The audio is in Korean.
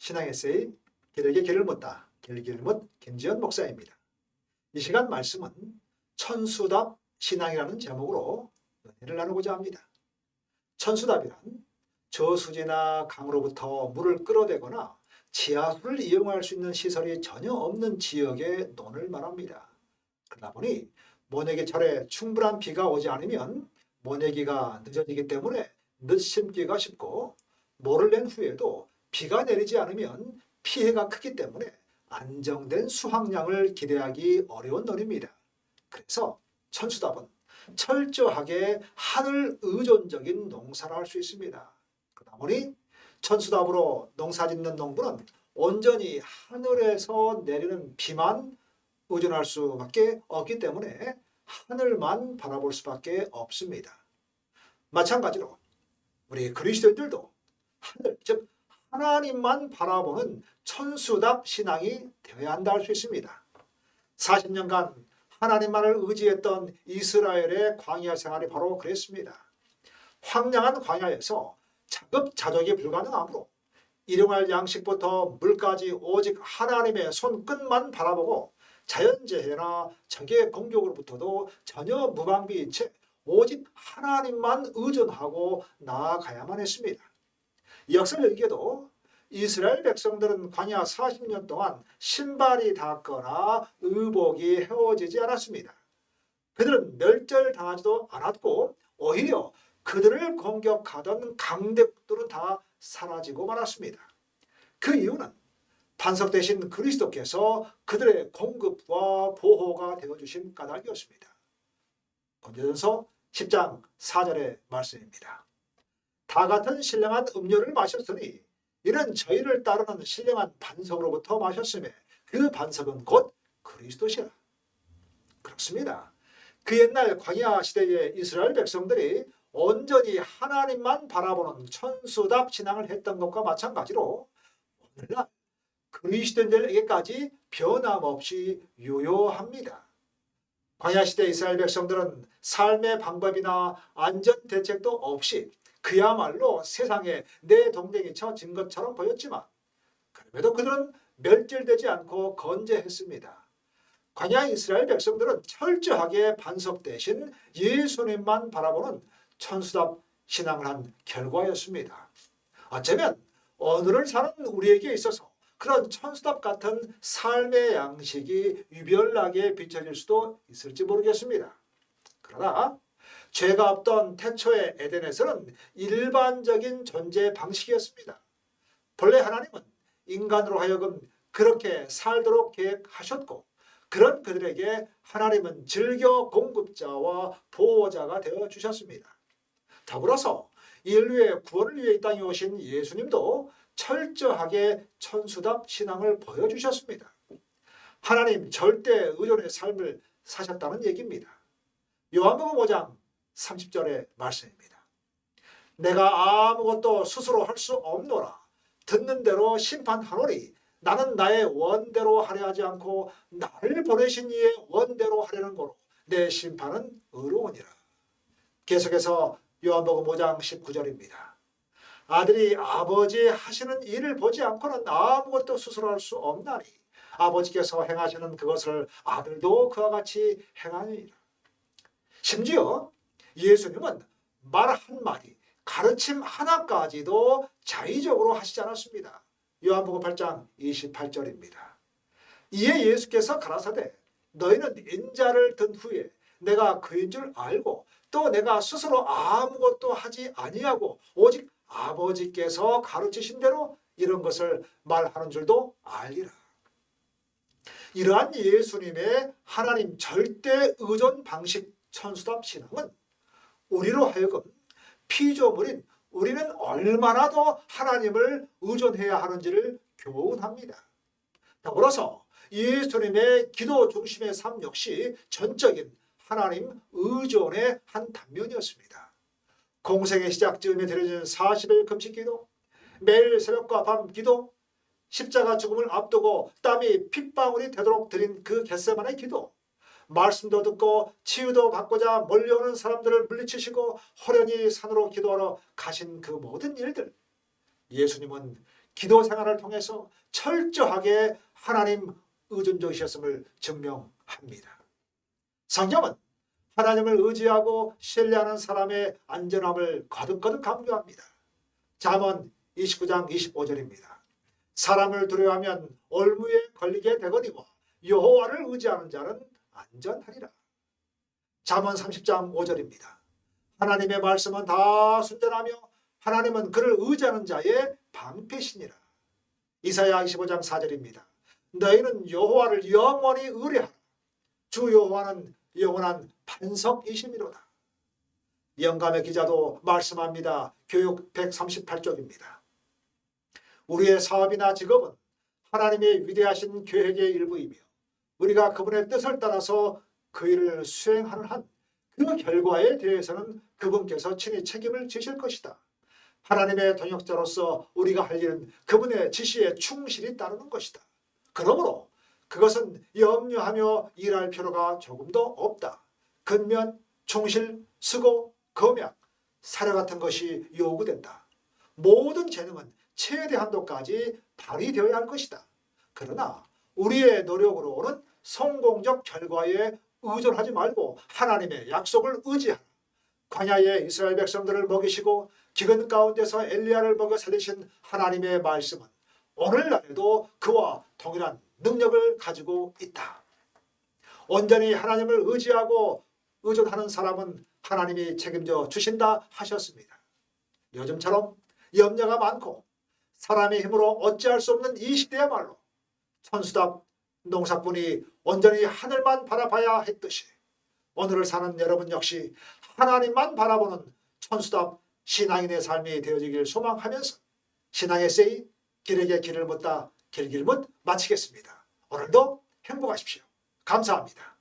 신앙 에세이 길에게 길을 묻다. 길을 묻 김지연 목사입니다. 이 시간 말씀은 천수답 신앙이라는 제목으로 은혜를 나누고자 합니다. 천수답이란 저수지나 강으로부터 물을 끌어대거나 지하수를 이용할 수 있는 시설이 전혀 없는 지역의 논을 말합니다. 그러다 보니 모내기철에 충분한 비가 오지 않으면 모내기가 늦어지기 때문에 늦심기가 쉽고, 모를 낸 후에도 비가 내리지 않으면 피해가 크기 때문에 안정된 수확량을 기대하기 어려운 논입니다. 그래서 천수답은 철저하게 하늘 의존적인 농사를 할 수 있습니다. 그러다 보니 천수답으로 농사짓는 농부는 온전히 하늘에서 내리는 비만 의존할 수밖에 없기 때문에 하늘만 바라볼 수밖에 없습니다. 마찬가지로 우리 그리스도인들도 하늘, 즉 하나님만 바라보는 천수답 신앙이 되어야 한다 할 수 있습니다. 40년간 하나님만을 의지했던 이스라엘의 광야 생활이 바로 그랬습니다. 황량한 광야에서 자급자족이 불가능하므로 일용할 양식부터 물까지 오직 하나님의 손끝만 바라보고 자연재해나 적의 공격으로부터도 전혀 무방비인 채 오직 하나님만 의존하고 나아가야만 했습니다. 역설적이게도 이스라엘 백성들은 광야 40년 동안 신발이 닿거나 의복이 헤어지지 않았습니다. 그들은 멸절당하지도 않았고 오히려 그들을 공격하던 강대국들은 다 사라지고 말았습니다. 그 이유는 반석 대신 그리스도께서 그들의 공급과 보호가 되어주신 까닭이었습니다. 고린도전서 10장 4절의 말씀입니다. 다 같은 신령한 음료를 마셨으니 이는 저희를 따르는 신령한 반석으로부터 마셨으며 그 반석은 곧 그리스도시라. 그렇습니다. 그 옛날 광야 시대의 이스라엘 백성들이 온전히 하나님만 바라보는 천수답 신앙을 했던 것과 마찬가지로 오늘날 그리스도인들에게까지 변함없이 유효합니다. 광야 시대 이스라엘 백성들은 삶의 방법이나 안전 대책도 없이 그야말로 세상에 내 동댕이 쳐진 것처럼 보였지만 그럼에도 그들은 멸절되지 않고 건재했습니다. 광야 이스라엘 백성들은 철저하게 반석 대신 예수님만 바라보는 천수답 신앙을 한 결과였습니다. 어쩌면 오늘을 사는 우리에게 있어서 그런 천수답 같은 삶의 양식이 유별나게 비춰질 수도 있을지 모르겠습니다. 그러나 죄가 없던 태초의 에덴에서는 일반적인 존재 방식이었습니다. 본래 하나님은 인간으로 하여금 그렇게 살도록 계획하셨고, 그런 그들에게 하나님은 즐겨 공급자와 보호자가 되어 주셨습니다. 더불어서 인류의 구원을 위해 이 땅에 오신 예수님도 철저하게 천수답 신앙을 보여주셨습니다. 하나님 절대 의존의 삶을 사셨다는 얘기입니다. 요한복음 5장 30절의 말씀입니다. 내가 아무것도 스스로 할 수 없노라. 듣는 대로 심판하노니 나는 나의 원대로 하려 하지 않고 나를 보내신 이의 원대로 하려는 거로 내 심판은 의로우니라. 계속해서 요한복음 5장 19절입니다. 아들이 아버지 하시는 일을 보지 않고는 아무것도 스스로 할 수 없나니 아버지께서 행하시는 그것을 아들도 그와 같이 행하니라. 심지어 예수님은 말 한마디, 가르침 하나까지도 자의적으로 하시지 않았습니다. 요한복음 8장 28절입니다. 이에 예수께서 가라사대 너희는 인자를 든 후에 내가 그인 줄 알고 또 내가 스스로 아무것도 하지 아니하고 오직 아버지께서 가르치신 대로 이런 것을 말하는 줄도 알리라. 이러한 예수님의 하나님 절대 의존 방식 천수답 신앙은 우리로 하여금 피조물인 우리는 얼마나 더 하나님을 의존해야 하는지를 교훈합니다. 더불어서 예수님의 기도 중심의 삶 역시 전적인 하나님 의존의 한 단면이었습니다. 공생의 시작 즈음에 드려진 40일 금식 기도, 매일 새벽과 밤 기도, 십자가 죽음을 앞두고 땀이 핏방울이 되도록 드린 그 겟세마네 기도, 말씀도 듣고 치유도 받고자 몰려오는 사람들을 물리치시고 호련히 산으로 기도하러 가신 그 모든 일들, 예수님은 기도 생활을 통해서 철저하게 하나님 의존적이셨음을 증명합니다. 성경은 하나님을 의지하고 신뢰하는 사람의 안전함을 거듭거듭 강조합니다. 잠언 29장 25절입니다. 사람을 두려워하면 올무에 걸리게 되거니와 여호와를 의지하는 자는 안전하리라. 잠언 30장 5절입니다. 하나님의 말씀은 다 순전하며 하나님은 그를 의지하는 자의 방패시니라. 이사야 25장 4절입니다. 너희는 여호와를 영원히 의뢰하라. 주 여호와는 영원한 반석이심이로다. 영감의 기자도 말씀합니다. 교육 138쪽입니다. 우리의 사업이나 직업은 하나님의 위대하신 계획의 일부이며 우리가 그분의 뜻을 따라서 그 일을 수행하는 한 그 결과에 대해서는 그분께서 친히 책임을 지실 것이다. 하나님의 동역자로서 우리가 할 일은 그분의 지시에 충실히 따르는 것이다. 그러므로 그것은 염려하며 일할 필요가 조금도 없다. 근면, 충실, 수고, 검약, 사려 같은 것이 요구된다. 모든 재능은 최대 한도까지 발휘되어야 할 것이다. 그러나 우리의 노력으로는 성공적 결과에 의존하지 말고 하나님의 약속을 의지하라. 광야의 이스라엘 백성들을 먹이시고 기근 가운데서 엘리야를 먹여 살리신 하나님의 말씀은 오늘날에도 그와 동일한 능력을 가지고 있다. 온전히 하나님을 의지하고 의존하는 사람은 하나님이 책임져 주신다 하셨습니다. 요즘처럼 염려가 많고 사람의 힘으로 어찌할 수 없는 이 시대야말로 천수답 농사꾼이 온전히 하늘만 바라봐야 했듯이 오늘을 사는 여러분 역시 하나님만 바라보는 천수답 신앙인의 삶이 되어지길 소망하면서 신앙의 세이 길에게 길을 묻다 길길묻 마치겠습니다. 오늘도 행복하십시오. 감사합니다.